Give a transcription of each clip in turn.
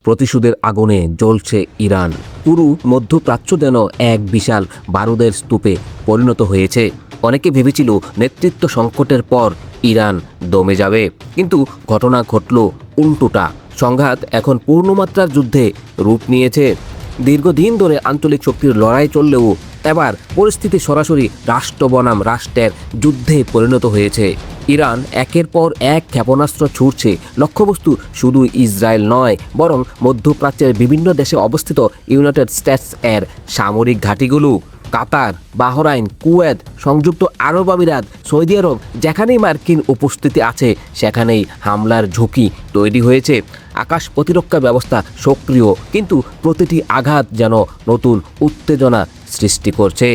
প্রতিশোধের আগুনে জ্বলছে ইরান। পুরো মধ্যপ্রাচ্য যেন এক বিশাল বারুদের স্তূপে পরিণত হয়েছে। অনেকে ভেবেছিল নেতৃত্ব সংকটের পর ইরান দমে যাবে, কিন্তু ঘটনা ঘটল উল্টোটা। সংঘাত এখন পূর্ণমাত্রার যুদ্ধে রূপ নিয়েছে। দীর্ঘদিন ধরে আঞ্চলিক শক্তির লড়াই চললেও এবার পরিস্থিতি সরাসরি রাষ্ট্র বনাম রাষ্ট্রের যুদ্ধে পরিণত হয়েছে। ইরান একের পর এক ক্ষেপণাস্ত্র ছুড়ছে। লক্ষ্যবস্তু শুধু ইসরায়েল নয়, বরং মধ্যপ্রাচ্যের বিভিন্ন দেশে অবস্থিত ইউনাইটেড স্টেটস এর সামরিক ঘাঁটিগুলো। কাতার, বাহরাইন, কুয়েত, সংযুক্ত আরব আমিরাত, সৌদি আরব, যেখানেই মার্কিন উপস্থিতি আছে সেখানেই হামলার ঝুঁকি তৈরি হয়েছে। আকাশ প্রতিরক্ষা ব্যবস্থা সক্রিয়, কিন্তু প্রতিটি আঘাত যেন নতুন উত্তেজনা সৃষ্টি করছে।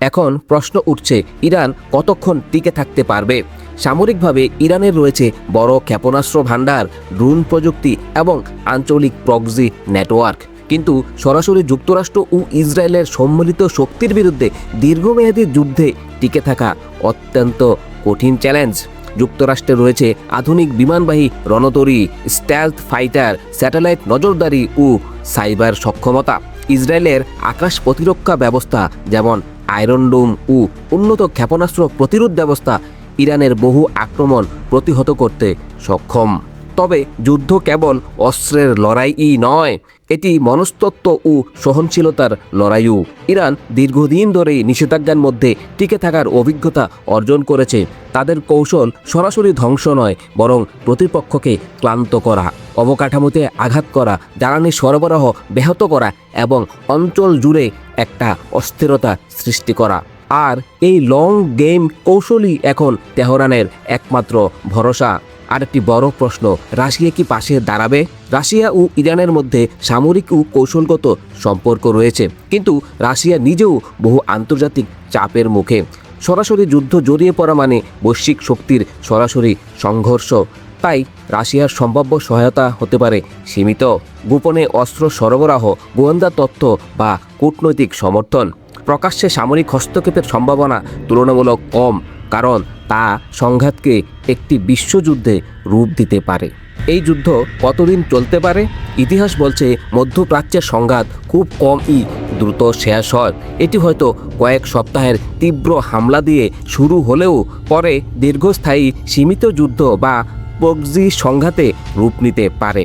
এখন প্রশ্ন উঠছে, ইরান কতক্ষণ টিকে থাকতে পারবে? সামরিকভাবে ইরানের রয়েছে বড় ক্ষেপণাস্ত্র ভান্ডার, ড্রোন প্রযুক্তি এবং আঞ্চলিক প্রক্সি নেটওয়ার্ক। কিন্তু সরাসরি যুক্তরাষ্ট্র ও ইসরায়েলের সম্মিলিত শক্তির বিরুদ্ধে দীর্ঘমেয়াদী যুদ্ধে টিকে থাকা অত্যন্ত কঠিন চ্যালেঞ্জ। যুক্তরাষ্ট্রে রয়েছে আধুনিক বিমানবাহী রণতরী, স্টেলথ ফাইটার, স্যাটেলাইট নজরদারি ও সাইবার সক্ষমতা। ইসরায়েলের আকাশ প্রতিরক্ষা ব্যবস্থা যেমন আয়রন ডোম ও উন্নত ক্ষেপণাস্ত্র প্রতিরোধ ব্যবস্থা ইরানের বহু আক্রমণ প্রতিহত করতে সক্ষম। তবে যুদ্ধ কেবল অস্ত্রের লড়াইই নয়, এটি মনস্তত্ত্ব ও সহনশীলতার লড়াইও। ইরান দীর্ঘদিন ধরে নিষেধাজ্ঞার মধ্যে টিকে থাকার অভিজ্ঞতা অর্জন করেছে। তাদের কৌশল সরাসরি ধ্বংস নয়, বরং প্রতিপক্ষকে ক্লান্ত করা, অবকাঠামোতে আঘাত করা, জ্বালানি সরবরাহ ব্যাহত করা এবং অঞ্চল জুড়ে একটা অস্থিরতা সৃষ্টি করা। আর এই লং গেম কৌশলই এখন তেহরানের একমাত্র ভরসা। আর একটি বড় প্রশ্ন, রাশিয়া কি পাশে দাঁড়াবে? রাশিয়া ও ইরানের মধ্যে সামরিক ও কৌশলগত সম্পর্ক রয়েছে, কিন্তু রাশিয়া নিজেও বহু আন্তর্জাতিক চাপের মুখে। সরাসরি যুদ্ধ জড়িয়ে পড়া মানে বৈশ্বিক শক্তির সরাসরি সংঘর্ষ। তাই রাশিয়ার সম্ভাব্য সহায়তা হতে পারে সীমিত। গোপনে অস্ত্র সরবরাহ, গোয়েন্দা তথ্য বা কূটনৈতিক সমর্থন। প্রকাশ্যে সামরিক হস্তক্ষেপের সম্ভাবনা তুলনামূলক কম, কারণ তা সংঘাতকে একটি বিশ্বযুদ্ধে রূপ দিতে পারে। এই যুদ্ধ কতদিন চলতে পারে? ইতিহাস বলছে মধ্যপ্রাচ্যের সংঘাত খুব কমই দ্রুত শেষ হয়। এটি হয়তো কয়েক সপ্তাহের তীব্র হামলা দিয়ে শুরু হলেও পরে দীর্ঘস্থায়ী সীমিত যুদ্ধ বা প্রক্সি সংঘাতে রূপ নিতে পারে।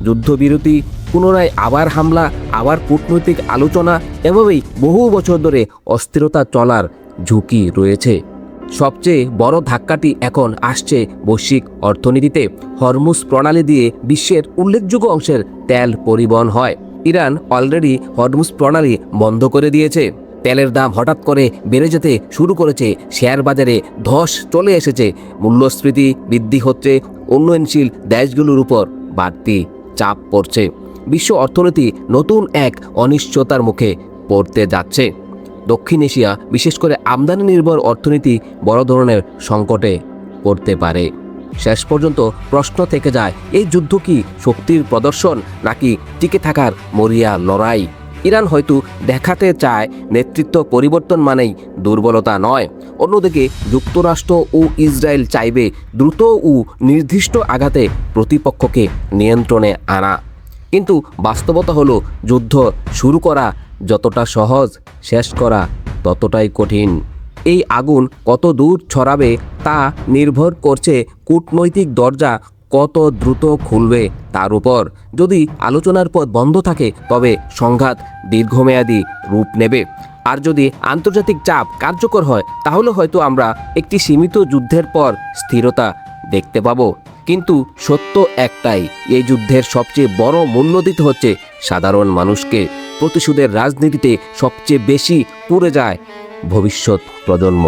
যুদ্ধবিরতি, পুনরায় আবার হামলা, আবার কূটনৈতিক আলোচনা, এভাবেই বহু বছর ধরে অস্থিরতা চলার ঝুঁকি রয়েছে। সবচেয়ে বড় ধাক্কাটি এখন আসছে বৈশ্বিক অর্থনীতিতে। হরমুজ প্রণালী দিয়ে বিশ্বের উল্লেখযোগ্য অংশের তেল পরিবহন হয়। ইরান অলরেডি হরমুজ প্রণালী বন্ধ করে দিয়েছে। তেলের দাম হঠাৎ করে বেড়ে যেতে শুরু করেছে। শেয়ার বাজারে ধস চলে এসেছে। মূল্যস্ফীতি বৃদ্ধি হচ্ছে। উন্নয়নশীল দেশগুলোর উপর বাড়তি চাপ পড়ছে। বিশ্ব অর্থনীতি নতুন এক অনিশ্চয়তার মুখে পড়তে যাচ্ছে। দক্ষিণ এশিয়া, বিশেষ করে আমদানি নির্ভর অর্থনীতি বড় ধরনের সংকটে পড়তে পারে। শেষ পর্যন্ত প্রশ্ন থেকে যায়, এই যুদ্ধ কি শক্তির প্রদর্শন নাকি টিকে থাকার মরিয়া লড়াই? ইরান হয়তো দেখাতে চায় নেতৃত্ব পরিবর্তন মানেই দুর্বলতা নয়। অন্যদিকে যুক্তরাষ্ট্র ও ইসরায়েল চাইবে দ্রুত ও নির্দিষ্ট আঘাতে প্রতিপক্ষকে নিয়ন্ত্রণে আনা। কিন্তু বাস্তবতা হলো, যুদ্ধ শুরু করা যতটা সহজ, শেষ করা ততটাই কঠিন। এই আগুন কত দূর ছড়াবে তা নির্ভর করছে কূটনৈতিক দরজা কত দ্রুত খুলবে তার উপর। যদি আলোচনার পথ বন্ধ থাকে তবে সংঘাত দীর্ঘমেয়াদী রূপ নেবে। আর যদি আন্তর্জাতিক চাপ কার্যকর হয় তাহলে হয়তো আমরা একটি সীমিত যুদ্ধের পর স্থিরতা দেখতে পাবো। কিন্তু সত্য একটাই, এই যুদ্ধের সবচেয়ে বড় মূল্য দিতে হচ্ছে সাধারণ মানুষকে। প্রতিশোধের রাজনীতিতে সবচেয়ে বেশি পুড়ে যায় ভবিষ্যৎ প্রজন্ম।